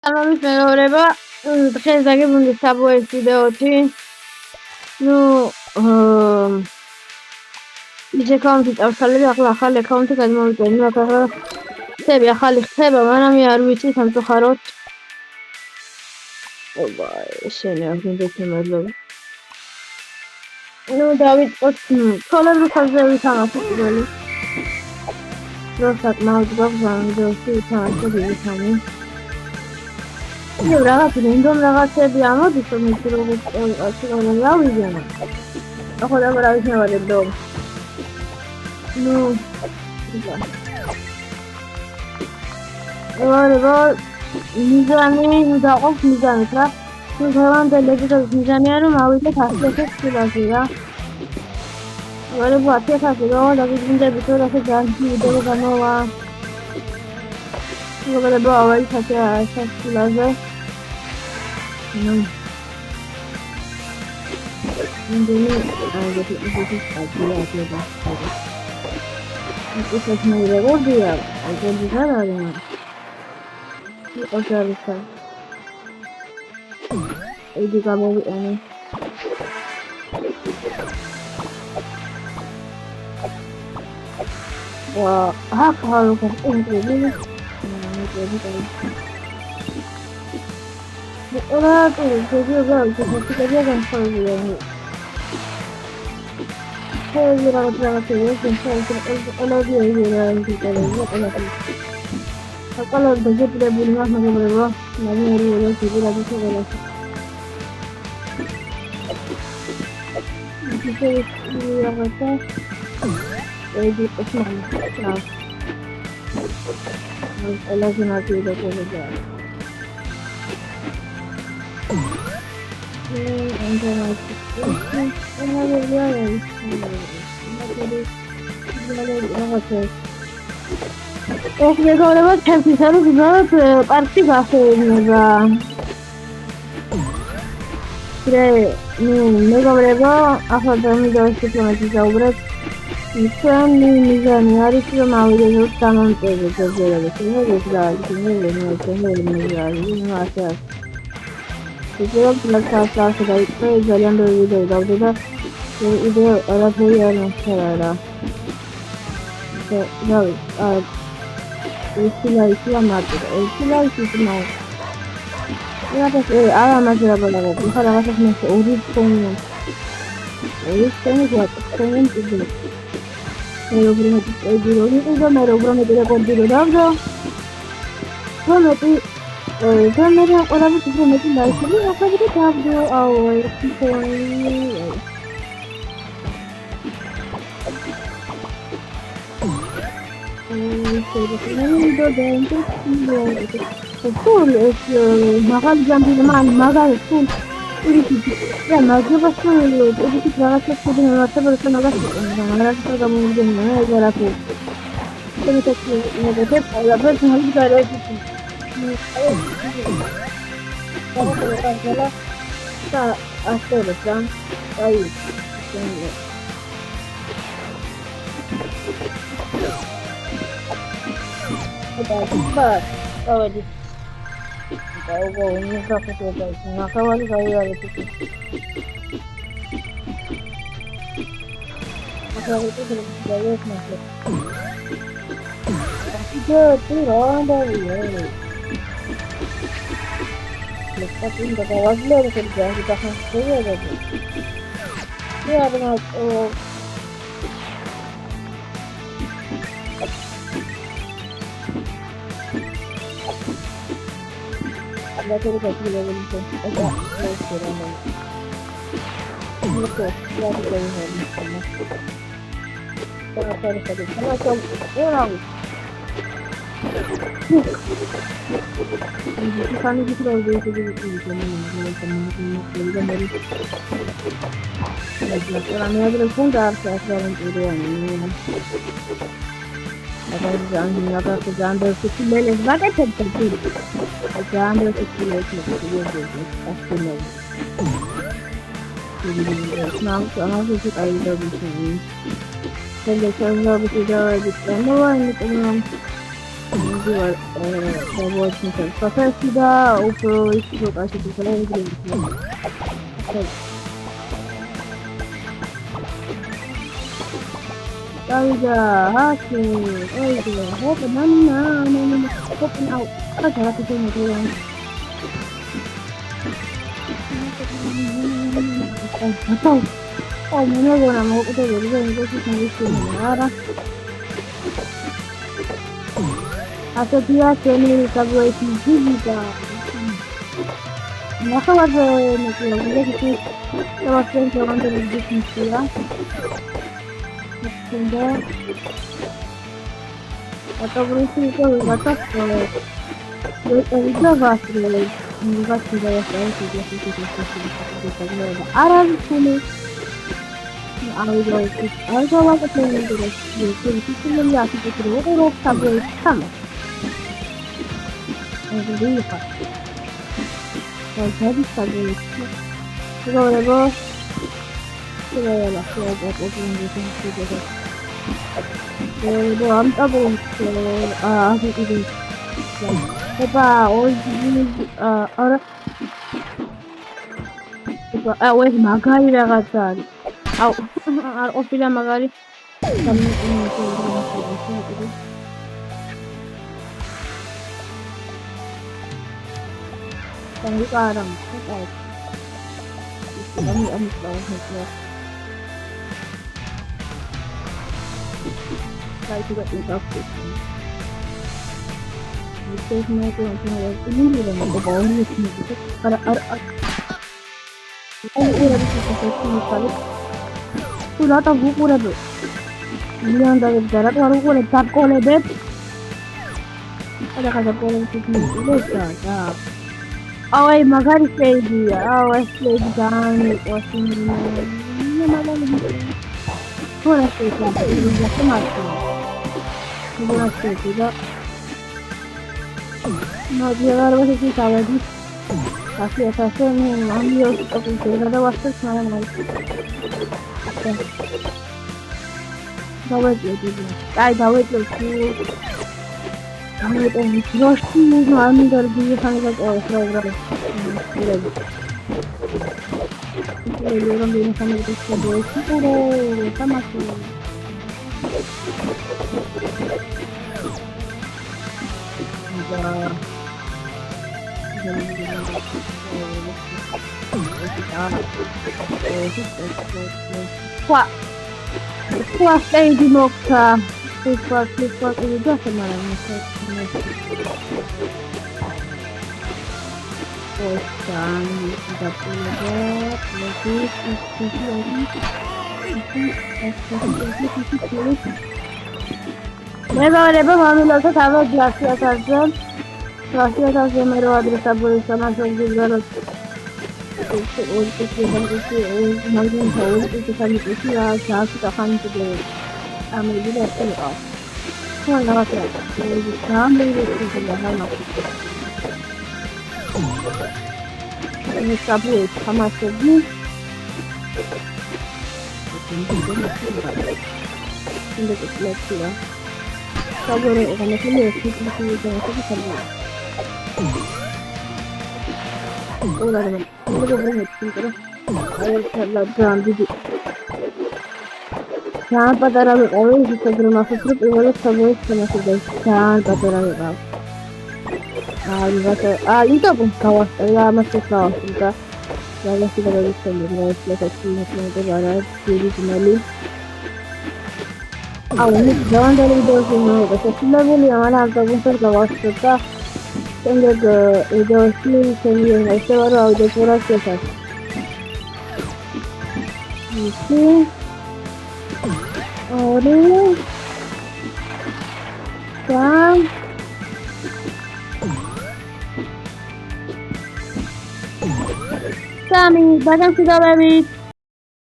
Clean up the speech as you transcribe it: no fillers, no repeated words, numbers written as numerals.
Salomit მეგობრება, დღეს დაგიბრუნდი საბუეს ვიდეოთი. ის აკაუნტი წავშალები, ახლა ახალი აკაუნტი გადმოვიწერე. ახლა ხტები, ახალი ხტება, მაგრამ არ ვიცი სამწუხაროდ. შენი აღინდეთ მადლობა. დავიწყოთ ცოლების ხაზზე ვითამაშოთ პირველი. როცა მაუზბავს ვიდეოში ვითამაშოთ ვითამი. რაღაც რენდომ რაღაცები ამოდის, რომ ის როგორც გავიგენა. ახლა რა ვიცი ნავადებდო. ვარება მიზანი დაყოს მიზანით რა. დღევანდელი მიზანია რომ ავიდეთ 100,000 კილოზე რა. ვარება 100,000 რა დაგიბრუნდები თუ რა ძალიან ვიდეო გამოვა. ვარება ავიდეთ 100,000 კილოზე. Ini ada di aja. Itu sebenarnya dia, ada di sana ya. Oke bisa. Ini kamu ini. Wah, apa kalau ini? Jadi kan. Orang tuh jadi kan kalau ini. Saya rapat ya, saya kalau begitu dia bunga macam berapa, nanti hari sih lagi segala. Kita ini apa? Jadi pesan, lagi nanti udah kerja. მეგობრებო, ჩემთვის არის უბრალოდ პარკი გახსოვება. მეგობრებო, ახლა ვიდეოში დავუბრუნდეთ. ჩვენი მიზანი არის რომ ავიდეთ დამამტკიცებელ ზედაპირებებს. ძალიან ბევრი ვიდეო დავდე და ვიდეო არაფერი არ მომხდარა რა. ეს ამარტო, არა მაგერა ბალაღები, ხა რაღაცას მოსე ორი ფონი. ეს თემი გვაქვს, მე უბრალოდ ეძირო და მე უბრალოდ რეკორდი დავდო. Kamera orang itu cuma itu live ini apa kita tahu awal betul makan jam 5 makan betul ini ya makan betul itu kita rasa sudah merasa bersenang merasa kamu dengan cara aku kita negatif lepas hari kita ada kalau kita asal bersama baik kita cepat kalau di kau ini apa tu baik nak kawan kau ada tu kalau itu belum jelas masuk kita tu orang dari Tapi nggak tahu lagi kerja kita kan kerja lagi. Ya benar. Ada cerita lagi ni. Ada cerita lagi. Betul. Ya betul ni. Macam orang. Kami kita lagi orang yang berfungsi sekarang itu ini. Ada jangan kerjaan berfikir lepas bagai tertentu. Jangan berfikir lepas pasti lagi. Senang sih ada begini. Kalau bisa di sana ini Individual watching process da upro isto kashi tusala egre. Taiga hake oige hope nana hope now kajara kitene tuan. Atau oh mana guna mau kita jadi ini sih sendiri ara. Atau dia channel subscribe juga. Maka ada nanti kita kalau jangan terlalu bisnis ya. Sudah. Atau berisi itu batas kalau itu vasri juga sudah ya saya sudah arah sini. Aku waktu itu melihat itu orang subscribe sama. Jadi apa? Jadi subscribe. Luego lah saya buat ini juga. Luego ambil itu. Apa ini orang apa wes magari ragazzi. Ho figlia magari Kami sekarang kami bawah saya juga tidak itu semua itu ini juga mau bawa ini gitu ada ini ada sesuatu sekali sudah tahu buku dah tu ini yang dari darat baru aku letak oleh bed ada kata oleh itu dah awai magari lagi awai lagi jangan washing ini malah lebih Buona sera, vi chiamato. Buona sera. No, llegaron a esa sala di. Así es, así me envió a conseguir la base para mal. Давай я тебе. Ай, давай ты. Ами это не ну ами дорогие ханга программа. Orang di sana itu sebagai itu sama sih. Kuah kayak di Moka, kuah itu sebenarnya. Kosan tidak boleh lebih Leva kami lakukan sama gracias a mero adresa por esta nación de ganas hoy que hoy que kami usia kita akan juga ambil itu semua nama kita kami itu sudah lama ini sabu sama sekali ini kita lihat sabu ini kami lihat kita jangan sabu udah ini boleh kita ayo kita jangan jangan pada ragu orang kita bermaksud terus ini sabu sama sekali jangan pada ragu itu pun kawas, lama sekali kita lalu kita baru sendiri selesai itu baru jadi kembali. Ini jangan dari itu semua. Sesudah ini mana kita pun kawas kita tinggal ke itu sendiri. Itu baru ada surat kita. Ini orang yang Kami, banyak sudah baby.